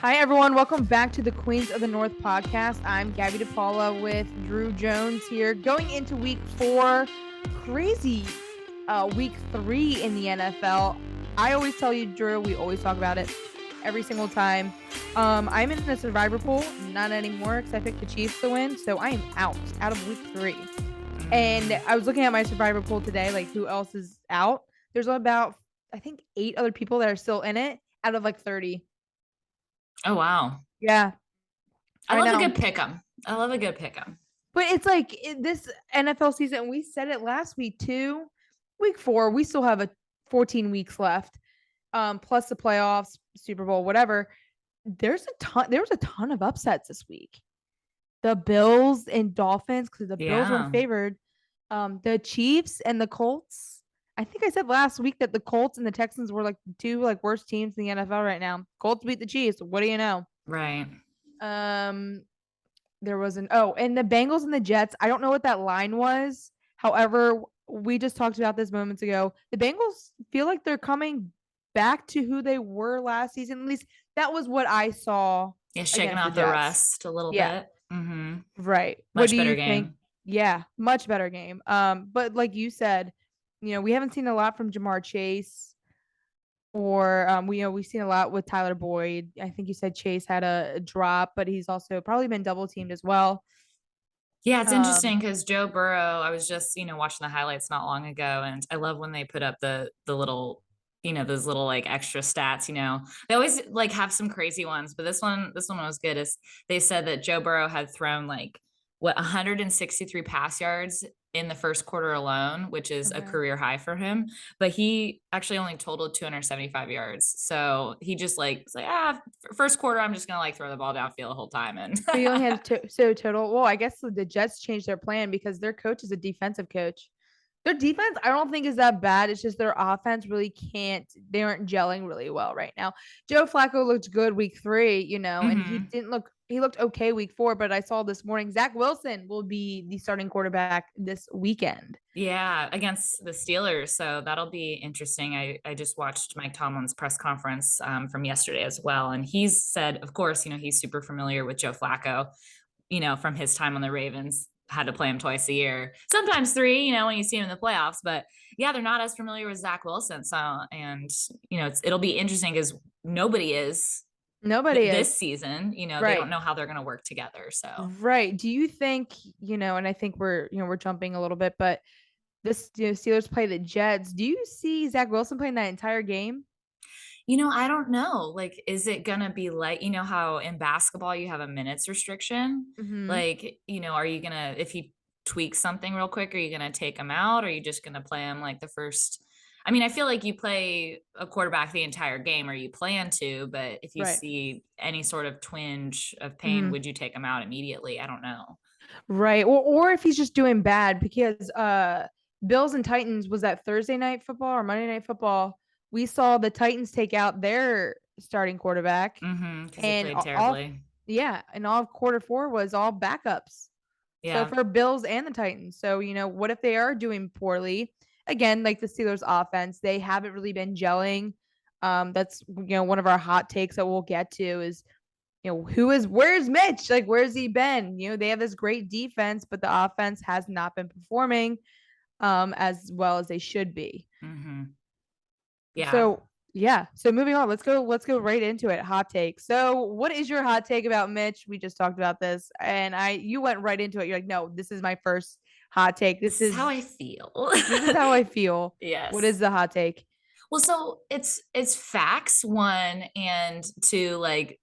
Hi, everyone. Welcome back to the Queens of the North podcast. I'm Gabby DePaula with Drew Jones here. Going into week 4, crazy week 3 in the NFL. I always tell you, Drew, we always talk about it every single time. I'm in the survivor pool, not anymore because I picked the Chiefs to win. So I am out of week 3. And I was looking at my survivor pool today, like who else is out. There's about, I think, 8 other people that are still in it out of like 30. Oh, wow. Yeah. I love a good pick'em. But it's like this NFL season, we said it last week too. Week 4, we still have 14 weeks left. Plus the playoffs, Super Bowl, whatever. There was a ton of upsets this week. The Bills and Dolphins, because the Bills weren't favored. The Chiefs and the Colts. I think I said last week that the Colts and the Texans were like the 2 like worst teams in the NFL right now. Colts beat the Chiefs. What do you know? Right. There was and the Bengals and the Jets. I don't know what that line was. However, we just talked about this moments ago. The Bengals feel like they're coming back to who they were last season. At least that was what I saw. Yeah, shaking off the rust a little bit. Mm-hmm. Right. Much better game. Think? Yeah, much better game. But like you said, we haven't seen a lot from Jamar Chase. Or we've seen a lot with Tyler Boyd. I think you said Chase had a drop, but he's also probably been double teamed as well. Yeah, it's interesting because Joe Burrow, I was just, watching the highlights not long ago, and I love when they put up the little, those little like extra stats, They always like have some crazy ones, but this one was good. Is they said that Joe Burrow had thrown like 163 pass yards in the first quarter alone, which is a career high for him, but he actually only totaled 275 yards. So he just first quarter, I'm just going to throw the ball downfield the whole time. And but he only had total. Well, I guess the Jets changed their plan because their coach is a defensive coach. Their defense, I don't think is that bad. It's just their offense really they aren't gelling really well right now. Joe Flacco looked good week 3, and he looked okay week 4, but I saw this morning, Zach Wilson will be the starting quarterback this weekend. Yeah, against the Steelers. So that'll be interesting. I just watched Mike Tomlin's press conference from yesterday as well. And he's said, of course, he's super familiar with Joe Flacco, from his time on the Ravens. Had to play him twice a year, sometimes 3, when you see him in the playoffs, but yeah, they're not as familiar with Zach Wilson. So, and it'll be interesting because nobody is this season, right. They don't know how they're going to work together. So, right. Do you think, and I think we're jumping a little bit, but this Steelers play the Jets. Do you see Zach Wilson playing that entire game? I don't know. Like, is it going to be like, how in basketball you have a minutes restriction? Mm-hmm. Like, are you going to, if he tweaks something real quick, are you going to take him out? Or are you just going to play him like the first? I mean, I feel like you play a quarterback the entire game, or you plan to, but if you see any sort of twinge of pain, would you take him out immediately? I don't know. Right. Or if he's just doing bad, because Bills and Titans was that Thursday night football or Monday night football. We saw the Titans take out their starting quarterback. And they played terribly. And all of quarter 4 was all backups. Yeah. So for Bills and the Titans. So, what if they are doing poorly? Again, like the Steelers offense, they haven't really been gelling. That's, one of our hot takes that we'll get to is, where's Mitch? Like, where's he been? They have this great defense, but the offense has not been performing as well as they should be. Mm-hmm. Yeah. So moving on, let's go right into it. Hot take. So what is your hot take about Mitch? We just talked about this and you went right into it. You're like, no, this is my first hot take. This is how I feel. This is how I feel. Yes. What is the hot take? Well, so it's facts, 1, and 2, like,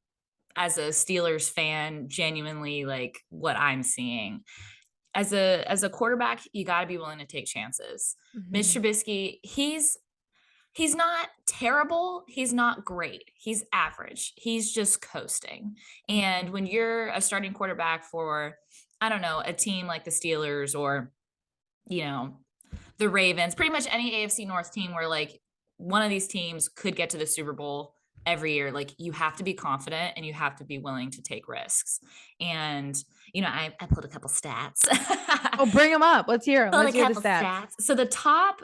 as a Steelers fan, genuinely like what I'm seeing. As a quarterback, you got to be willing to take chances. Mm-hmm. Mitch Trubisky, he's not terrible. He's not great. He's average. He's just coasting. And when you're a starting quarterback for, I don't know, a team like the Steelers or, the Ravens, pretty much any AFC North team where like one of these teams could get to the Super Bowl every year, like you have to be confident and you have to be willing to take risks. And, I pulled a couple stats. Oh, bring them up. Let's hear them. Let's hear the stats. So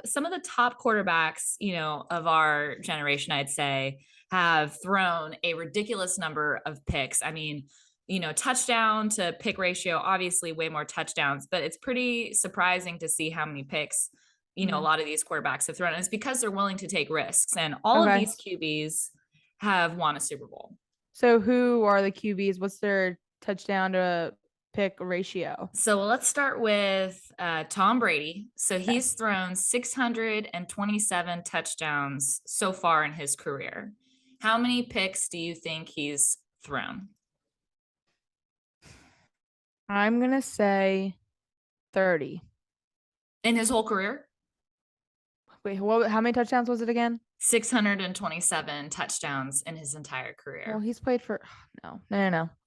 some of the top quarterbacks, of our generation, I'd say have thrown a ridiculous number of picks. I mean, touchdown to pick ratio, obviously way more touchdowns, but it's pretty surprising to see how many picks, a lot of these quarterbacks have thrown. And it's because they're willing to take risks. And all of these QBs have won a Super Bowl. So who are the QBs? What's their touchdown to pick ratio? So let's start with Tom Brady. So he's thrown 627 touchdowns so far in his career. How many picks do you think he's thrown? I'm going to say 30. In his whole career? Wait, how many touchdowns was it again? 627 touchdowns in his entire career. Well, he's played for no.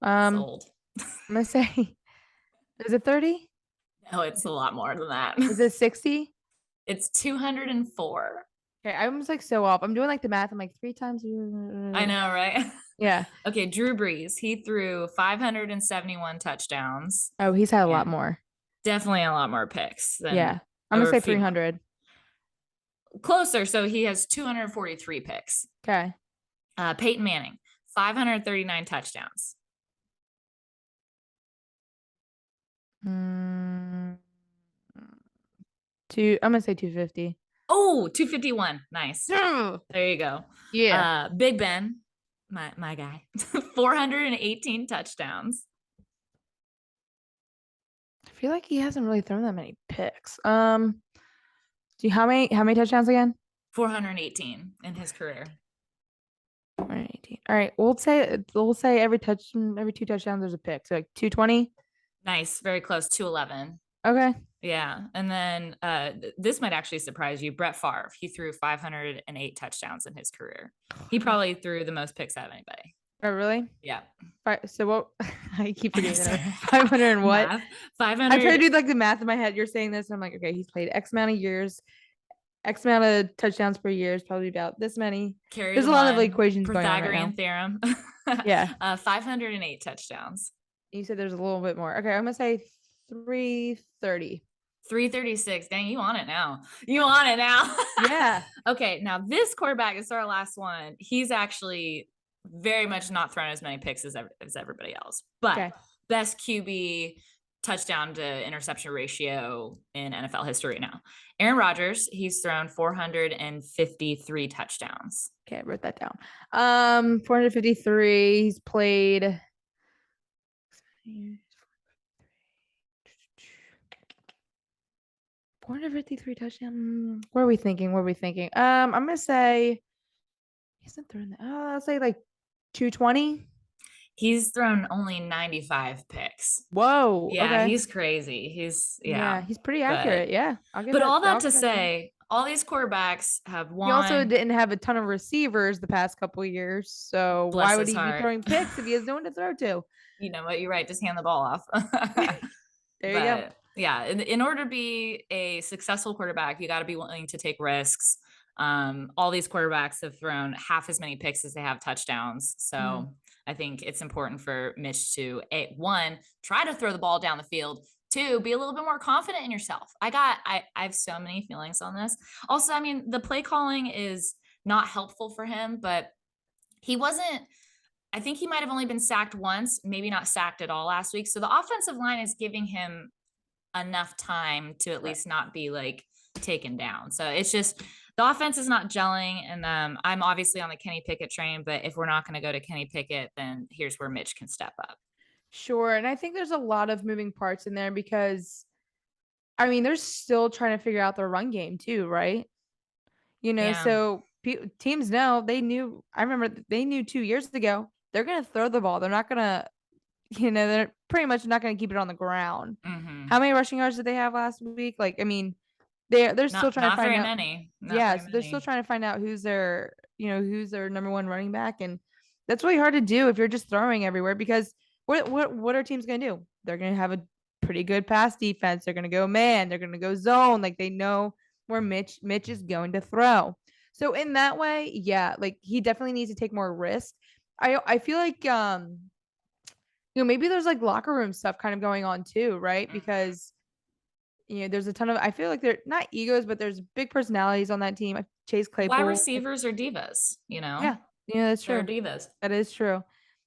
Sold. I'm gonna say, is it 30? No, it's a lot more than that. Is it 60? It's 204. Okay, I was like so off. I'm doing like the math. I'm like 3 times. I know, right? Yeah. Okay, Drew Brees. He threw 571 touchdowns. Oh, he's had a lot more. Definitely a lot more picks. Yeah. I'm gonna say 300. Closer. So he has 243 picks. Okay. Peyton Manning, 539 touchdowns. I'm gonna say 250. Oh, 251. Nice. There you go. Yeah. Big Ben, my guy, 418 touchdowns. I feel like he hasn't really thrown that many picks. How many touchdowns again? 418 in his career. 418. All right. We'll say every 2 touchdowns there's a pick. So like 220. Nice. Very close. 211. Okay. Yeah. And then this might actually surprise you. Brett Favre, he threw 508 touchdowns in his career. He probably threw the most picks out of anybody. Oh, really? Yeah. So what? I keep forgetting that. 500 and what? 500. I try to do like the math in my head. You're saying this. And I'm like, okay, he's played X amount of years, X amount of touchdowns per year is probably about this many. There's a lot of equations going on right now. Pythagorean theorem. Yeah. 508 touchdowns. You said there's a little bit more. Okay, I'm gonna say 330. 336. Dang, you on it now. Yeah. Okay, now this quarterback is our last one. He's actually very much not thrown as many picks as everybody else, but best QB touchdown to interception ratio in NFL history now. Aaron Rodgers, he's thrown 453 touchdowns. Okay, I wrote that down. 453. He's played 453 touchdowns. What are we thinking? I'm gonna say he hasn't thrown that. I'll say like 220. He's thrown only 95 picks. Whoa. Yeah, okay. He's crazy. He's pretty accurate. Yeah. But all that to say, all these quarterbacks have won. He also didn't have a ton of receivers the past couple of years. So why would he be throwing picks if he has no one to throw to? You know what? You're right. Just hand the ball off. There you go. Yeah. In order to be a successful quarterback, you got to be willing to take risks. All these quarterbacks have thrown half as many picks as they have touchdowns. So I think it's important for Mitch to, one, try to throw the ball down the field. 2, be a little bit more confident in yourself. I have so many feelings on this. Also, I mean, the play calling is not helpful for him, but I think he might have only been sacked once, maybe not sacked at all last week. So the offensive line is giving him enough time to at least not be like taken down. So it's just the offense is not gelling. And I'm obviously on the Kenny Pickett train, but if we're not going to go to Kenny Pickett, then here's where Mitch can step up. Sure. And I think there's a lot of moving parts in there because, I mean, they're still trying to figure out their run game too, right? So teams know I remember they knew 2 years ago, they're going to throw the ball. They're not going to, they're pretty much not going to keep it on the ground. Mm-hmm. How many rushing yards did they have last week? Like, I mean, they're still trying to find out. They're still trying to find out who's their number one running back. And that's really hard to do if you're just throwing everywhere because what are teams going to do? They're going to have a pretty good pass defense. They're going to go man. They're going to go zone. Like they know where Mitch is going to throw. So in that way, yeah, like he definitely needs to take more risk. I feel like maybe there's like locker room stuff kind of going on too, right? Because there's a ton of I feel like they're not egos, but there's big personalities on that team. Chase Claypool. Wide receivers are divas, Yeah. Yeah, that's They're true. divas. That is true.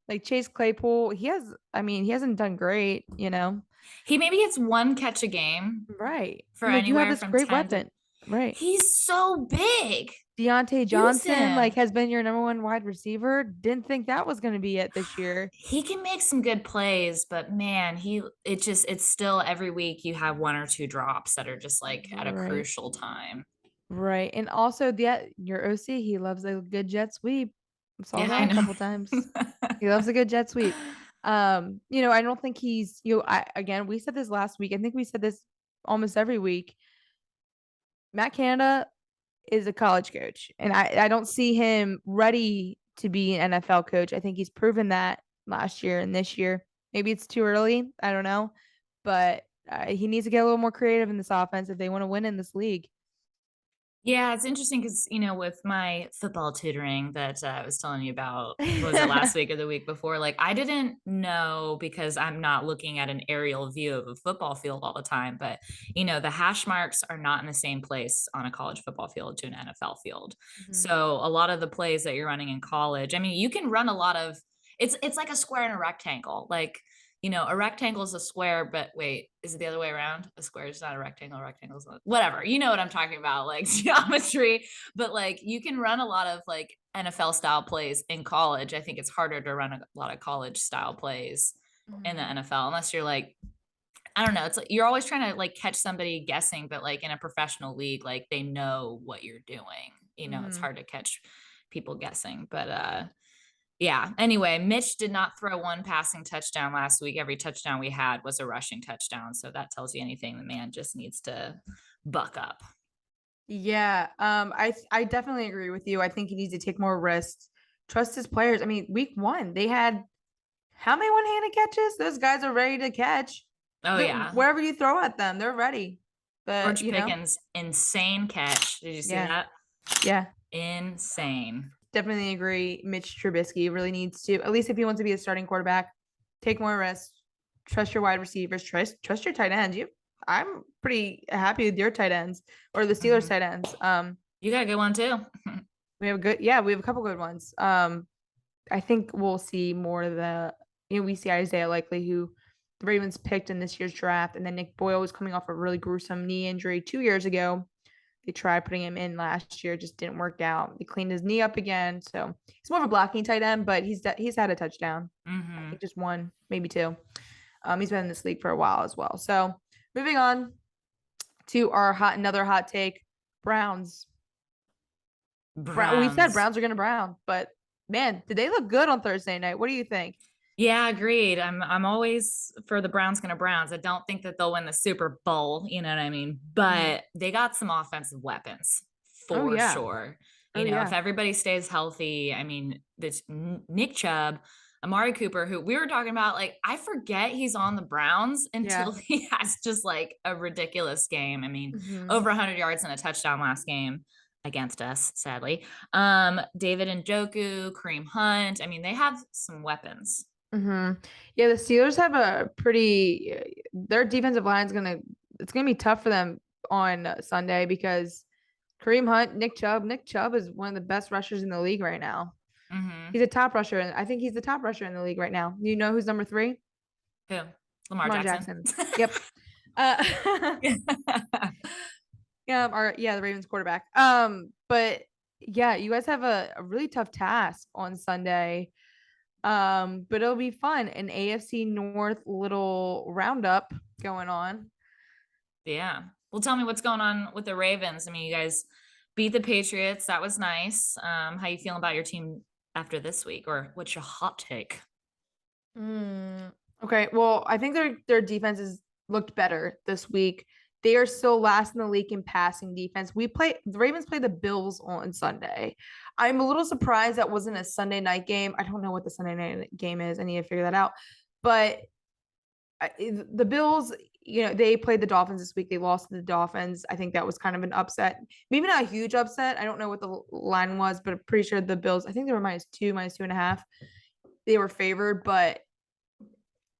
Like Chase Claypool, he hasn't done great, you know? He maybe gets one catch a game Right. for I'm like, you have anywhere this from great 10 to. weapon. Right. He's so big. Deontay Use Johnson, like, him. has been your number one wide receiver. Didn't think that was going to be it this year. He can make some good plays, but man, it's still every week you have one or two drops that are just like at a Right. crucial time. Right. And also your OC, he loves a good jet sweep. I saw Yeah, I that a know. couple times. He loves a good jet sweep. I don't think he's again, we said this last week. I think we said this almost every week. Matt Canada is a college coach, and I don't see him ready to be an NFL coach. I think he's proven that last year and this year. Maybe it's too early. I don't know, but he needs to get a little more creative in this offense if they want to win in this league. Yeah, it's interesting because, with my football tutoring that I was telling you about, was it last week or the week before? Like, I didn't know because I'm not looking at an aerial view of a football field all the time. But, the hash marks are not in the same place on a college football field to an NFL field. Mhm. So, a lot of the plays that you're running in college, I mean, you can run a lot of it's like a square and a rectangle. Like, a rectangle is a square, but wait, is it the other way around? A square is not a rectangle, a rectangle is not, whatever. You know what I'm talking about, like geometry. But like you can run a lot of like NFL style plays in college. I think it's harder to run a lot of college style plays in the Mhm. NFL unless you're like, I don't know. It's like you're always trying to like catch somebody guessing, but like in a professional league, like they know what you're doing. It's Mhm. hard to catch people guessing. But yeah. Anyway, Mitch did not throw one passing touchdown last week. Every touchdown we had was a rushing touchdown. So that tells you anything. The man just needs to buck up. Yeah, I definitely agree with you. I think he needs to take more risks. Trust his players. I mean, week one, they had how many one-handed catches? Those guys are ready to catch. Oh, yeah. Wherever you throw at them, they're ready. But George Pickens, insane catch. Did you see yeah, that? yeah, Insane. definitely agree. Mitch Trubisky really needs to, at least if he wants to be a starting quarterback, take more risks. Trust your wide receivers. Trust your tight ends. I'm pretty happy with your tight ends or the Steelers Mhm. tight ends. You got a good one too. We have a couple good ones. I think we'll see more of we see Isaiah Likely, who the Ravens picked in this year's draft, and then Nick Boyle was coming off a really gruesome knee injury 2 years ago. They tried putting him in last year, just didn't work out. They cleaned his knee up again, so he's more of a blocking tight end, but he's had a touchdown. I Mm-hmm. think just one, maybe two. He's been in this league for a while as well. So moving on to our another hot take, Browns. We said Browns. Browns are going to Brown, but man, did they look good on Thursday night? What do you think? Yeah, agreed. I'm always for the Browns gonna Browns. I don't think that they'll win the Super Bowl, you know what I mean? Mhm. But they got some offensive weapons Oh for yeah. sure. Oh If yeah. everybody stays healthy, I mean, this Nick Chubb, Amari Cooper, who we were talking about, like I forget he's on the Browns until Yeah. he has just like a ridiculous game. I mean, Hmm. over 100 yards and a touchdown last game against us, sadly. David Njoku, Kareem Hunt. I mean, they have some weapons. Hmm. Yeah, the Steelers have a pretty their defensive line is it's gonna be tough for them on Sunday because Kareem Hunt, Nick Chubb is one of the best rushers in the league right now. Mm-hmm. He's a top rusher, and I think he's the top rusher in the league right now. You know who's number three? Who? Lamar Lamar Jackson. Jackson. Yep. Yeah, the Ravens quarterback. But yeah, you guys have a really tough task on Sunday. But it'll be fun. An AFC North little roundup going on. Yeah. Well, tell me what's going on with the Ravens. I mean, you guys beat the Patriots. That was nice. How you feeling about your team after this week, or what's your hot take? Okay, well, I think their defenses looked better this week. They are still last in the league in passing defense. The Ravens play the Bills on Sunday. I'm a little surprised that wasn't a Sunday night game. I don't know what the Sunday night game is. I need to figure that out. But the Bills, they played the Dolphins this week. They lost to the Dolphins. I think that was kind of an upset. Maybe not a huge upset. I don't know what the line was, but I'm pretty sure the Bills, I think they were minus two and a half. They were favored, but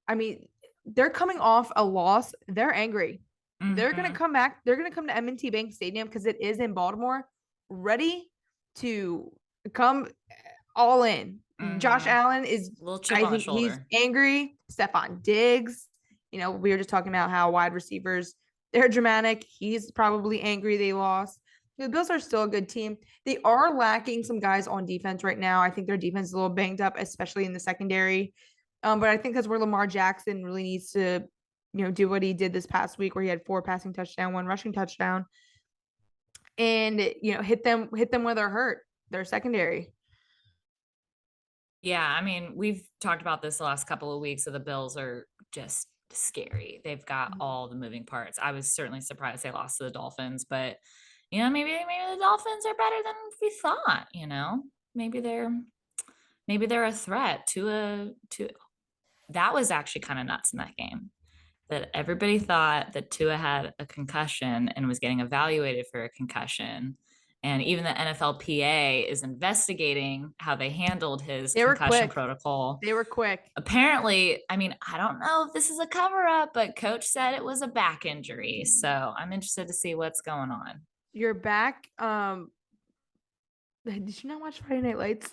I mean, they're coming off a loss. They're angry. They're going to Mm-hmm. come back. They're going to come to M&T Bank Stadium because it is in Baltimore, ready to come all in. Josh Mhm. Allen is, Little chip I on the think he's shoulder. angry. Stephon Diggs, we were just talking about how wide receivers, they're dramatic. He's probably angry they lost. The Bills are still a good team. They are lacking some guys on defense right now. I think their defense is a little banged up, especially in the secondary. But I think that's where Lamar Jackson really needs to, do what he did this past week, where he had 4 passing touchdown, 1 rushing touchdown, and hit them where they're hurt. Their secondary. Yeah, I mean, we've talked about this the last couple of weeks, so the Bills are just scary. They've got all the moving parts. I was certainly surprised they lost to the Dolphins, but maybe the Dolphins are better than we thought, Maybe they're a threat to that was actually kind of nuts in that game. That everybody thought that Tua had a concussion and was getting evaluated for a concussion. And even the NFLPA is investigating how they handled his They were concussion quick. protocol. They were quick. Apparently, I mean, I don't know if this is a cover up, but coach said it was a back injury. So I'm interested to see what's going on. You're back. Did you not watch Friday Night Lights?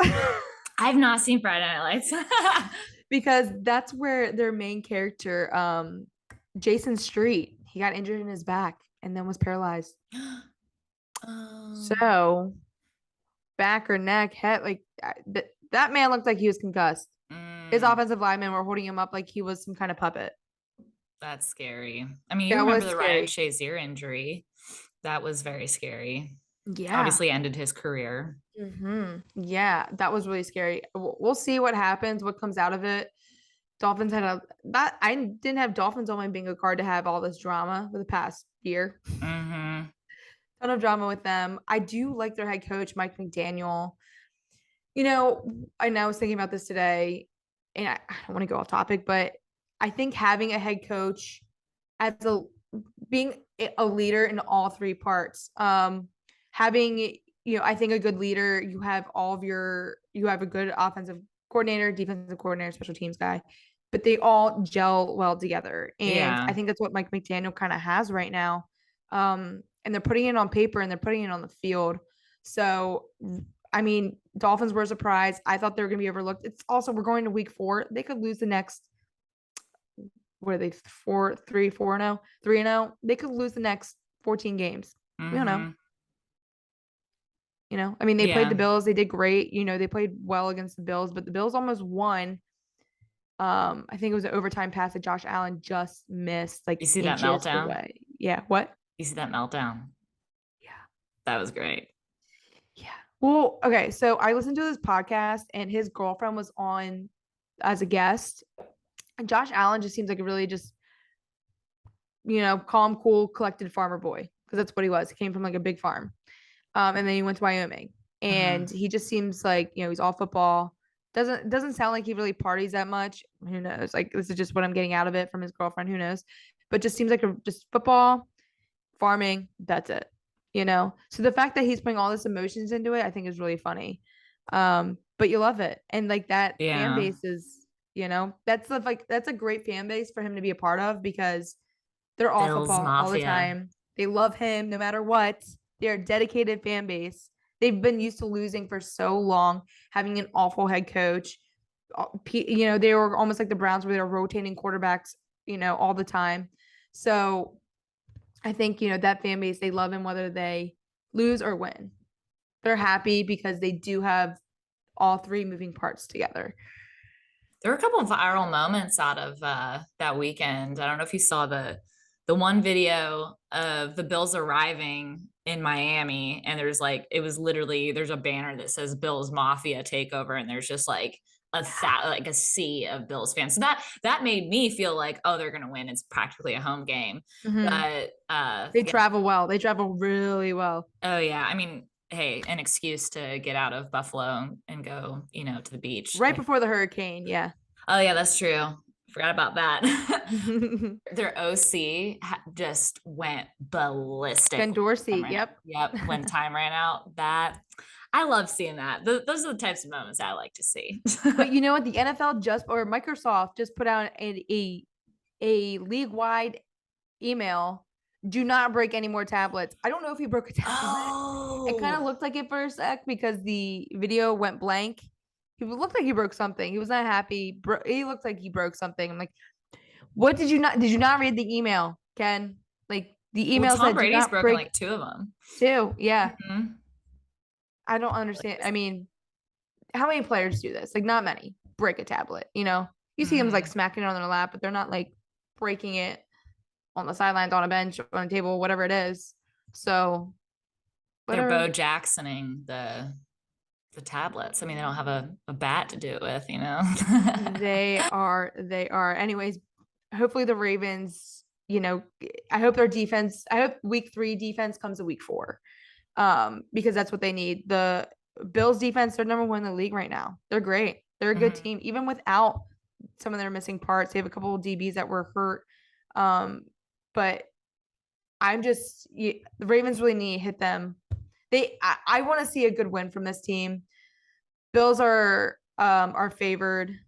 I've not seen Friday Night Lights. Because that's where their main character, Jason Street, he got injured in his back and then was paralyzed. So back or neck, head, like that man looked like he was concussed. His offensive linemen were holding him up like he was some kind of puppet. That's scary. I mean, you That remember was the Ryan scary. Shazier injury. That was very scary. Yeah. Obviously ended his career. Yeah, that was really scary. We'll see what happens, what comes out of it. Dolphins had I didn't have Dolphins on my bingo card to have all this drama for the past year. Mm-hmm. Ton of drama with them. I do like their head coach, Mike McDaniel. I was thinking about this today, and I don't want to go off topic, but I think having a head coach as being a leader in all 3 parts, having, I think a good leader, you have a good offensive coordinator, defensive coordinator, special teams guy, but they all gel well together. And Yeah. I think that's what Mike McDaniel kind of has right now. And they're putting it on paper and they're putting it on the field. So, I mean, Dolphins were a surprise. I thought they were going to be overlooked. It's also, we're going to week 4. They could lose the next, what are they, 4-3-4-0, 3-0? They could lose the next 14 games. We don't know. I mean, they played the Bills. They did great. They played well against the Bills, but the Bills almost won. I think it was an overtime pass that Josh Allen just missed, like You see that inches meltdown? away. Yeah. What? You see that meltdown? Yeah. That was great. Yeah. Well, okay. So I listened to this podcast and his girlfriend was on as a guest. And Josh Allen just seems like a really just, calm, cool, collected farmer boy. Because that's what he was. He came from like a big farm. And then he went to Wyoming. And he just seems like, he's all football. Doesn't sound like he really parties that much. Who knows? Like, this is just what I'm getting out of it from his girlfriend. Who knows? But just seems like just football, farming. That's it. So the fact that he's putting all this emotions into it, I think is really funny. But you love it. And like that fan base is, that's a great fan base for him to be a part of, because they're all Bills football all the Mafia. time. They love him no matter what. They're a dedicated fan base. They've been used to losing for so long, having an awful head coach. They were almost like the Browns, where they were rotating quarterbacks, all the time. So I think, that fan base, they love him whether they lose or win. They're happy because they do have all 3 moving parts together. There were a couple of viral moments out of that weekend. I don't know if you saw the one video of the Bills arriving in Miami, and there's a banner that says Bills Mafia takeover, and there's just like a sea of Bills fans. So that made me feel like, oh, they're gonna win. It's practically a home game. But they travel well. They travel really well. Oh yeah. I mean, hey, an excuse to get out of Buffalo and go, to the beach. Right before the hurricane, yeah. Oh yeah, that's true. Forgot about that. Their OC just went ballistic. Ken Dorsey, yep. When time ran out, I love seeing that. Those are the types of moments I like to see. But you know what? The NFL or Microsoft just put out a league-wide email. Do not break any more tablets. I don't know if he broke a tablet. It kind of looked like it for a sec because the video went blank. He looked like he broke something. He was not happy. He looked like he broke something. I'm like, what did you not read the email, Ken? Like the Well, email Tom said, do Brady's not broken break like 2 of them. two. Yeah. Mhm. I don't understand. I mean, how many players do this? Like, not many. Break a tablet, you know? You see them like Mhm. smacking it on their lap, but they're not like breaking it on the sidelines, on a bench, on a table, whatever it is. So, They're whatever. Bo Jacksoning the tablets. I mean, they don't have a bat to do it with, you know. They are. Anyways, hopefully the Ravens, I hope their defense, I hope week 3 defense comes to week 4. Because that's what they need. The Bills defense, they're number 1 in the league right now. They're great. They're a good Mhm. team, even without some of their missing parts. They have a couple of DBs that were hurt. But the Ravens really need to hit them. I want to see a good win from this team. Bills are favored.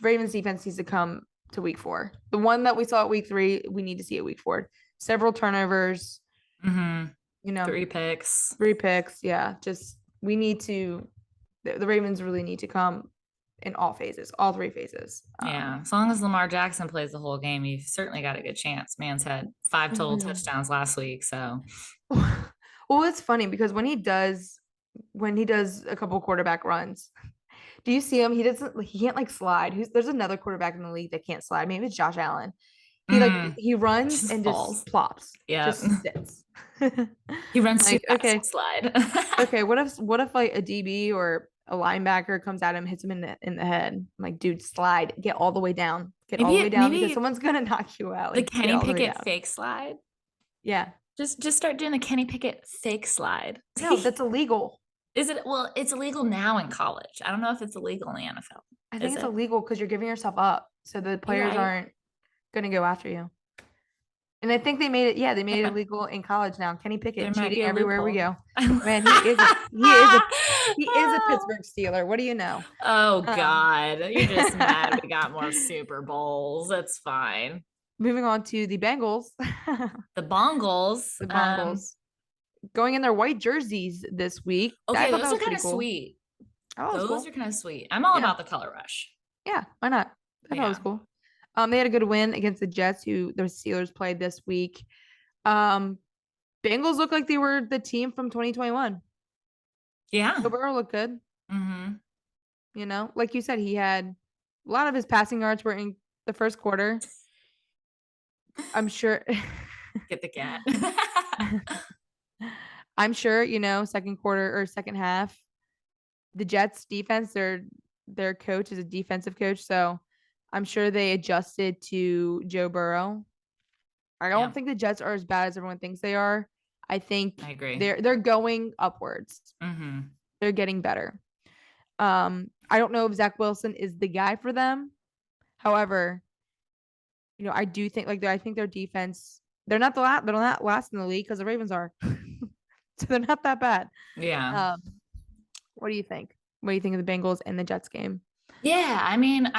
Ravens defense needs to come to week 4. The one that we saw at week 3, we need to see at week 4. Several turnovers, Mhm. you know, 3 picks. 3 picks. Yeah, just we need to. The Ravens really need to come in all phases, all 3 phases. Yeah, as long as Lamar Jackson plays the whole game, you've certainly got a good chance. Man's had 5 total Mhm. touchdowns last week, so Well, it's funny because when he does a couple quarterback runs, do you see him? He can't like slide. There's another quarterback in the league that can't slide. Maybe it's Josh Allen. He runs just and just falls. plops, Yeah. just sits. He runs too Like, fast okay, to slide. okay, what if like a DB or a linebacker comes at him, hits him in the head? I'm like, dude, slide, get all the way down, get all the way down because Maybe someone's gonna knock you out. the Like, get Kenny all the way Pickett down. fake slide. Yeah, Just start doing the Kenny Pickett fake slide. no, that's illegal. Is it? Well, it's illegal now in college. I don't know if it's illegal in the NFL. I think Is it's it? illegal because you're giving yourself up, so the You're players right. aren't gonna go after you. And I think they made it. Yeah, they made it illegal in college now. Kenny There Pickett might cheating be a everywhere we loophole. go. Man, he is a Pittsburgh Steeler. What do you know? Oh Um, God, you're just mad we got more Super Bowls. That's fine. moving on to the Bengals, The Bongles. the Bengals going in their white jerseys this week. I Okay, thought that those are was kind pretty of cool. sweet. Oh, that was Those cool. are kind of sweet. I'm all Yeah, about the color rush. yeah. Why not? I thought it was Yeah. cool. They had a good win against the Jets, who the Steelers played this week. Um, Bengals looked like they were the team from 2021. Yeah. Joe Burrow looked good. Mm-hmm. Like you said, he had a lot of his passing yards were in the first quarter. I'm sure. Get the cat. I'm sure, second quarter or second half, the Jets defense, their coach is a defensive coach, so I'm sure they adjusted to Joe Burrow. I don't Yeah, think the Jets are as bad as everyone thinks they are. I think I agree. they're going upwards. Mm-hmm. They're getting better. I don't know if Zach Wilson is the guy for them. However, I do think I think their defense, they're not last in the league because the Ravens are. So they're not that bad. Yeah. Um, what do you think? What do you think of the Bengals and the Jets game? Yeah. I mean,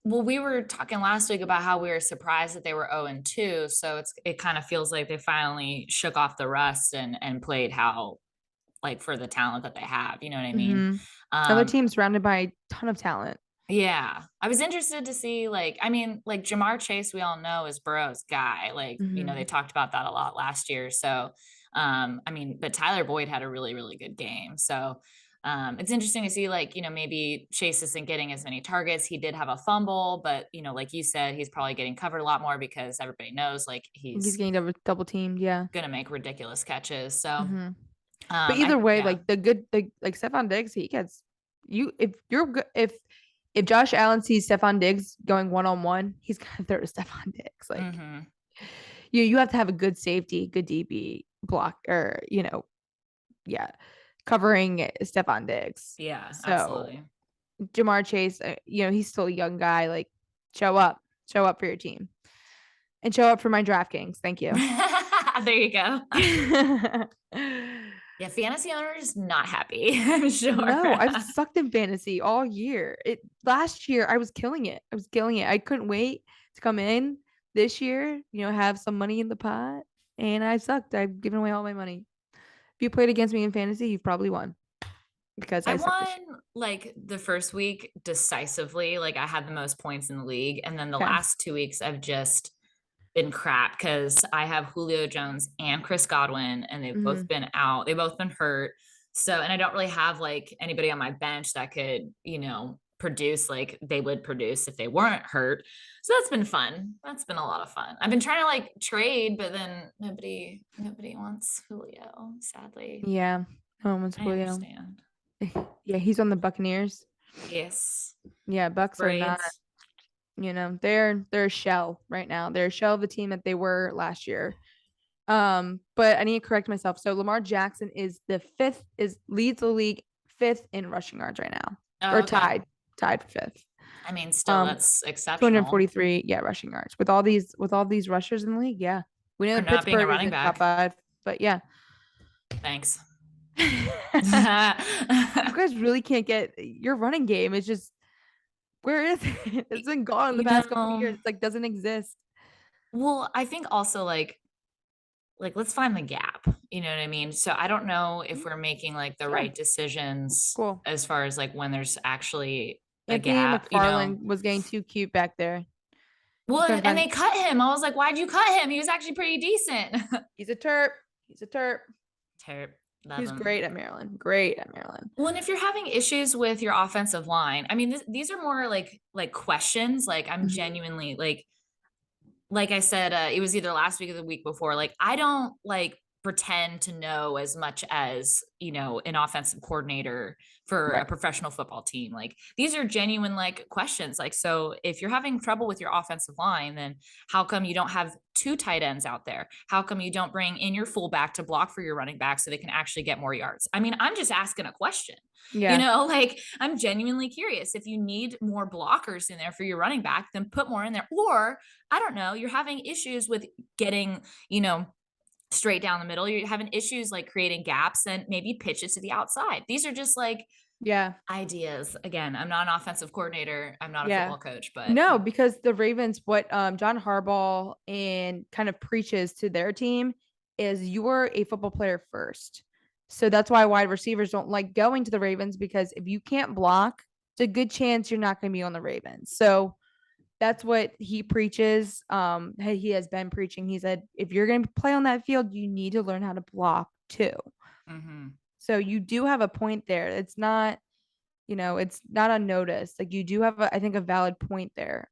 well, we were talking last week about how we were surprised that they were 0-2. So it kind of feels like they finally shook off the rust and played how like for the talent that they have. You know what I mean? Mm-hmm. Another Um, team surrounded by a ton of talent. yeah. I was interested to see like Jamar Chase, we all know is Burrow's guy. Like, Mm-hmm. they talked about that a lot last year. So but Tyler Boyd had a really, really good game. So it's interesting to see maybe Chase isn't getting as many targets. He did have a fumble, but like you said, he's probably getting covered a lot more because everybody knows like He's he's getting double teamed. Yeah. gonna make ridiculous catches. So Mm-hmm. But either way, like Stephon Diggs, he gets you if Josh Allen sees Stephon Diggs going 1-on-1, he's gonna throw to Stephon Diggs. Like mhm. you have to have a good safety, good DB block, or yeah, covering Stephon Diggs. Yeah, So absolutely. Jamar Chase, he's still a young guy. Like show up for your team, and show up for my DraftKings. Thank you. There you go. Yeah, fantasy owners not happy, I'm sure. No, I've sucked in fantasy all year. Last year I was killing it. I couldn't wait to come in this year, have some money in the pot, and I sucked. I've given away all my money. If you played against me in fantasy, you've probably won. because I I won suffered. like the first week decisively. Like I had the most points in the league. And then the Okay. last 2 weeks I've just been crap because I have Julio Jones and Chris Godwin, and they've Mm-hmm. both been out. They've both been hurt. So, and I don't really have like anybody on my bench that could, produce like they would produce if they weren't hurt. So that's been fun. That's been a lot of fun. I've been trying to like trade, but then nobody wants Julio, sadly. Yeah. No one wants I Julio. understand. Yeah, he's on the Buccaneers. Yes. Yeah, Bucks are not, Braids. they're a shell right now. They're a shell of the team that they were last year. But I need to correct myself. So Lamar Jackson is leads the league fifth in rushing yards right now. Oh, Or okay. tied for fifth. I mean, still that's exceptional 243, yeah, rushing yards. With all these rushers in the league, yeah. We know for that not being a Pittsburgh is running in top back. 5, but yeah. Thanks. You guys really can't get your running game is just where is it? It's been gone in the you past couple of know, years. It's like doesn't exist. well, I think also like let's find the gap. You know what I mean? So I don't know if we're making like the Sure. right decisions Cool. as far as like when there's actually a Anthony gap. McFarland was getting too cute back there. Well, Couldn't and find they cut him. I was like, why'd you cut him? He was actually pretty decent. He's a terp. He's a terp. Terrible. He Love was him. great at Maryland. Great at Maryland. Well, and if you're having issues with your offensive line, I mean, these are more like questions. Like I'm Mhm. genuinely like I said, it was either last week or the week before. Like I don't like pretend to know as much as an offensive coordinator for a Right. professional football team. Like these are genuine like questions. Like so, if you're having trouble with your offensive line, then how come you don't have two tight ends out there? How come you don't bring in your fullback to block for your running back so they can actually get more yards? I mean, I'm just asking a question. Yeah. Like I'm genuinely curious. If you need more blockers in there for your running back, then put more in there. Or I don't know, you're having issues with getting, straight down the middle. You're having issues like creating gaps, and maybe pitch it to the outside. These are just like Yeah. ideas. Again, I'm not an offensive coordinator. I'm not a Yeah. football coach, but No, because the Ravens, what John Harbaugh and kind of preaches to their team is you're a football player first. So that's why wide receivers don't like going to the Ravens because if you can't block, it's a good chance you're not going to be on the Ravens. So that's what he preaches. He has been preaching. He said, if you're going to play on that field, you need to learn how to block too. mhm. So you do have a point there. It's not unnoticed. Like you do have, I think, a valid point there.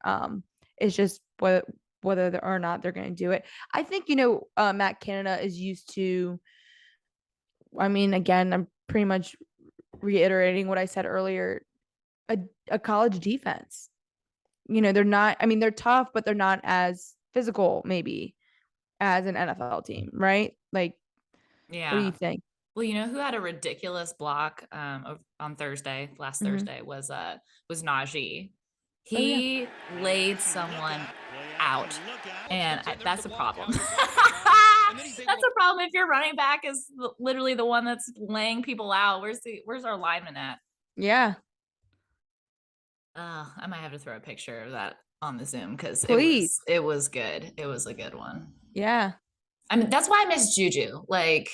It's just whether or not they're going to do it. I think Matt Canada is used to. I mean, again, I'm pretty much reiterating what I said earlier. A college defense. They're not. I mean, they're tough, but they're not as physical, maybe, as an NFL team, right? Like, what do you Yeah. think? Well, you know who had a ridiculous block on Thursday, last Mm-hmm. Thursday was Najee. Oh yeah. He laid someone out, and that's a problem. That's a problem if your running back is literally the one that's laying people out. Where's our lineman at? Yeah. I might have to throw a picture of that on the Zoom because it Please. was it was good. It was a good one. Yeah. I mean, that's why I miss Juju. Like,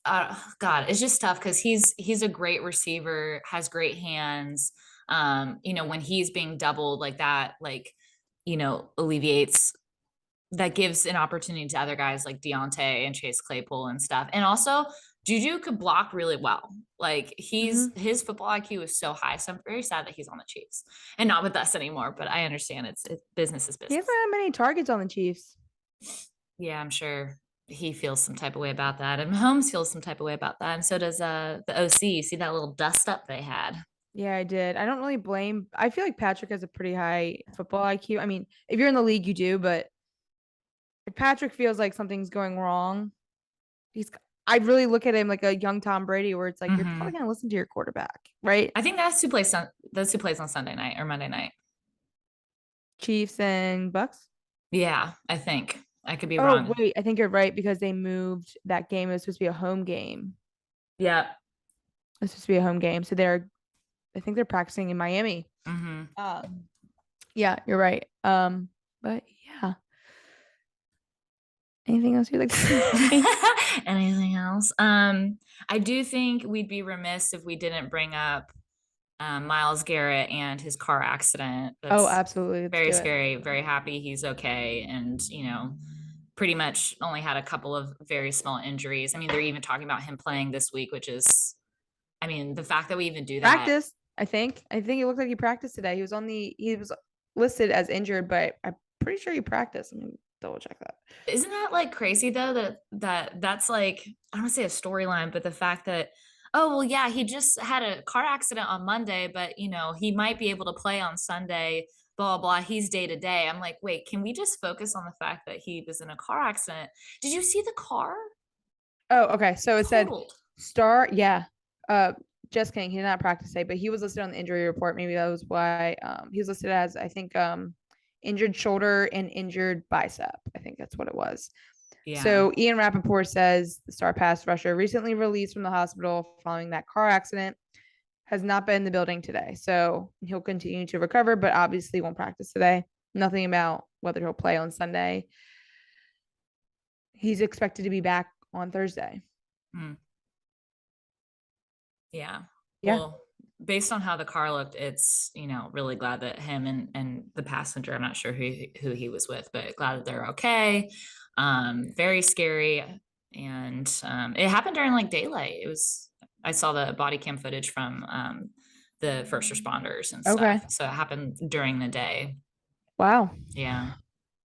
God, it's just tough because he's a great receiver, has great hands. When he's being doubled like that, like, alleviates that gives an opportunity to other guys like Deontay and Chase Claypool and stuff. And also Juju could block really well. Like Mm-hmm. his football IQ is so high. So I'm very sad that he's on the Chiefs and not with us anymore. But I understand it's business is He hasn't business. had many targets on the Chiefs. Yeah, I'm sure he feels some type of way about that. And Mahomes feels some type of way about that. And so does the OC. You see that little dust up they had. Yeah, I did. I don't really blame. I feel like Patrick has a pretty high football IQ. I mean, if you're in the league, you do, but if Patrick feels like something's going wrong, he's. I really look at him like a young Tom Brady, where it's like you're Mm-hmm. probably gonna listen to your quarterback, right? I think those two plays on Sunday night or Monday night. Chiefs and Bucks. Yeah, I think. I could be Oh wrong. wait, I think you're right because they moved that game. It was supposed to be a home game. Yeah. It was supposed to be a home game, so I think they're practicing in Miami. Mm-hmm. Yeah, you're right. But yeah, Anything else you'd like to say? Anything else? I do think we'd be remiss if we didn't bring up Myles Garrett and his car accident. Oh, That's absolutely. Let's very do it. scary. Very happy he's okay. And, pretty much only had a couple of very small injuries. I mean, they're even talking about him playing this week, which is, I mean, the fact that we even do that. Practice, I think it looked like he practiced today. He was listed as injured, but I'm pretty sure he practiced. Let me double check that. Isn't that like crazy though, that's like, I don't want to say a storyline, but the fact that, oh well, yeah, he just had a car accident on Monday, but he might be able to play on Sunday, blah blah, he's day to day. I'm like, wait, can we just focus on the fact that he was in a car accident? Did you see the car? Oh, okay. So it said Totaled. yeah. Just kidding. He did not practice today, but he was listed on the injury report. Maybe that was why he was listed as, I think, injured shoulder and injured bicep. I think that's what it was. Yeah. So Ian Rappaport says the star pass rusher recently released from the hospital following that car accident has not been in the building today. So he'll continue to recover, but obviously won't practice today. Nothing about whether he'll play on Sunday. He's expected to be back on Thursday. Yeah. Yeah. Well, based on how the car looked, it's, really glad that him and the passenger, I'm not sure who he was with, but glad that they're okay. Very scary. And it happened during like daylight. I saw the body cam footage from the first responders and stuff. Okay. So it happened during the day. Wow. Yeah.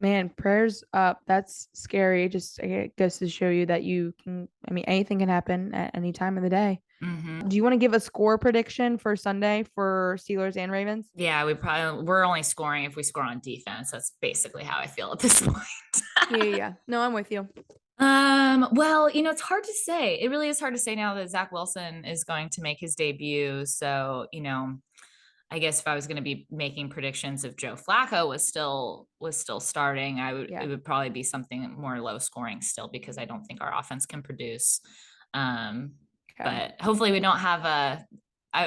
Man, prayers up. That's scary. Just, I guess, to show you that anything can happen at any time of the day. Mm-hmm. Do you want to give a score prediction for Sunday for Steelers and Ravens? Yeah, we're only scoring if we score on defense. That's basically how I feel at this point. Yeah. No, I'm with you. Well, it's hard to say. It really is hard to say now that Zach Wilson is going to make his debut. So, I guess if I was going to be making predictions, if Joe Flacco was still starting, it would probably be something more low scoring still, because I don't think our offense can produce. But hopefully we don't have I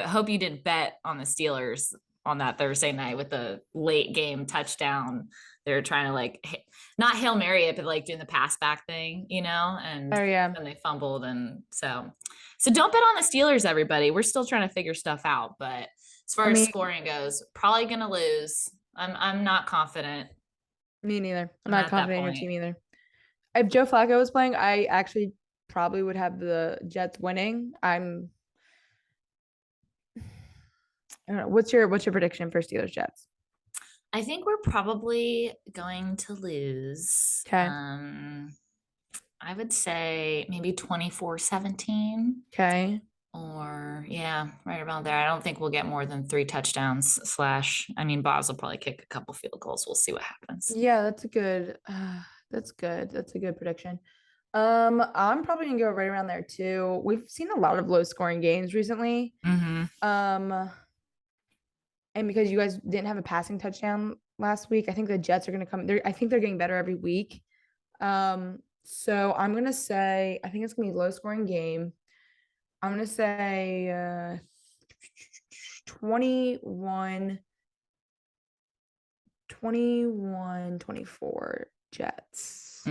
hope you didn't bet on the Steelers on that Thursday night with the late game touchdown. They're trying to like not Hail Mary it, but like doing the pass back thing, and then they fumbled. And so don't bet on the Steelers, everybody. We're still trying to figure stuff out, but as far as scoring goes, probably going to lose. I'm not confident. Me neither. I'm not confident in your team either. If Joe Flacco was playing, I actually probably would have the Jets winning. I don't know. What's your prediction for Steelers Jets? I think we're probably going to lose. Okay. I would say maybe 24-17. Okay. Or yeah, right around there. I don't think we'll get more than 3 touchdowns / I mean, Boz will probably kick a couple field goals. We'll see what happens. Yeah, that's a good prediction. I'm probably gonna go right around there too. We've seen a lot of low scoring games recently. Mm-hmm. And because you guys didn't have a passing touchdown last week, I think the Jets are gonna come. I think they're getting better every week. So I'm gonna say I think it's gonna be a low scoring game. I'm gonna say 21-24 Jets.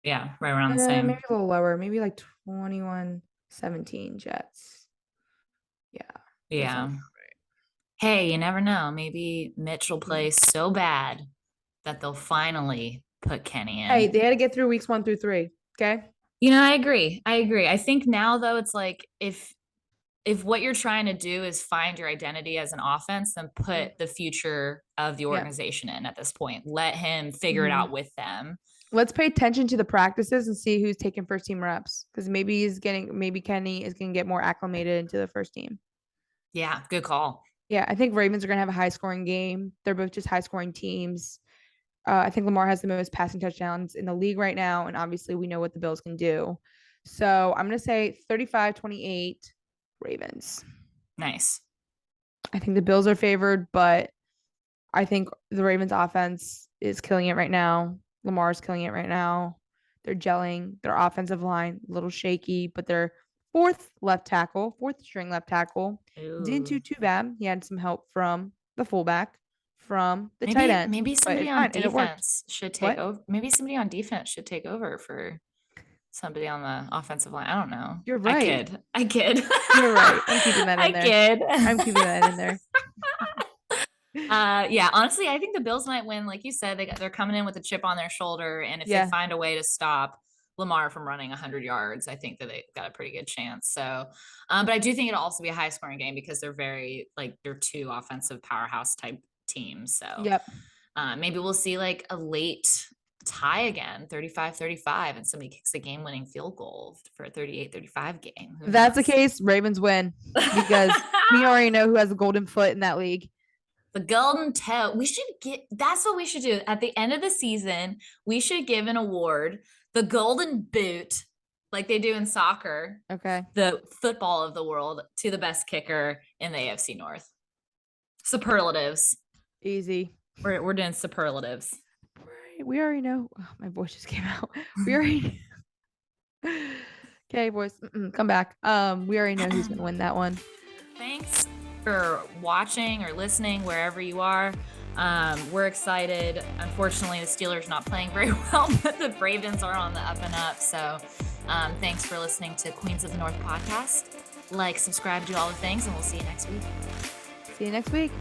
Yeah, right around the same. Maybe a little lower, maybe like 21-17 Jets. Yeah. Hey, you never know. Maybe Mitch will play so bad that they'll finally put Kenny in. Hey, they had to get through weeks 1 through 3. Okay. I agree. I think now though, it's like if what you're trying to do is find your identity as an offense, then put the future of the organization in at this point. Let him figure it out with them. Let's pay attention to the practices and see who's taking first team reps, because maybe Kenny is going to get more acclimated into the first team. Yeah, good call. Yeah, I think Ravens are going to have a high scoring game. They're both just high scoring teams. I think Lamar has the most passing touchdowns in the league right now, and obviously we know what the Bills can do. So I'm going to say 35-28 Ravens. Nice. I think the Bills are favored, but I think the Ravens offense is killing it right now. Lamar's killing it right now. They're gelling. Their offensive line, a little shaky, but their fourth string left tackle. Didn't do too bad. He had some help from the fullback from the tight end. Maybe somebody it's on fine, and it worked. defense should What? take over. Maybe somebody on defense should take over for somebody on the offensive line. I don't know. You're right. I kid. You're right. I'm keeping that in there. kid. I'm keeping that in there. Yeah, honestly, I think the Bills might win. Like you said, they're coming in with a chip on their shoulder, and if they find a way to stop Lamar from running 100 yards, I think that they've got a pretty good chance. So, but I do think it'll also be a high scoring game because they're two offensive powerhouse type teams. So, maybe we'll see like a late tie again, 35-35, and somebody kicks a game winning field goal for a 38-35 game. If that's the case, Ravens win because we already know who has a golden foot in that league. The golden toe. That's what we should do. At the end of the season, we should give an award, the golden boot, like they do in soccer. Okay. The football of the world, to the best kicker in the AFC North. Superlatives. Easy. We're doing superlatives. We already know. Oh, my voice just came out. We already Okay, boys. Come back. We already know who's gonna win that one. Thanks for watching or listening wherever you are. We're excited. Unfortunately, the Steelers not playing very well, but the Ravens are on the up and up. So thanks for listening to Queens of the North podcast. Like, subscribe, do all the things, and we'll see you next week. See you next week.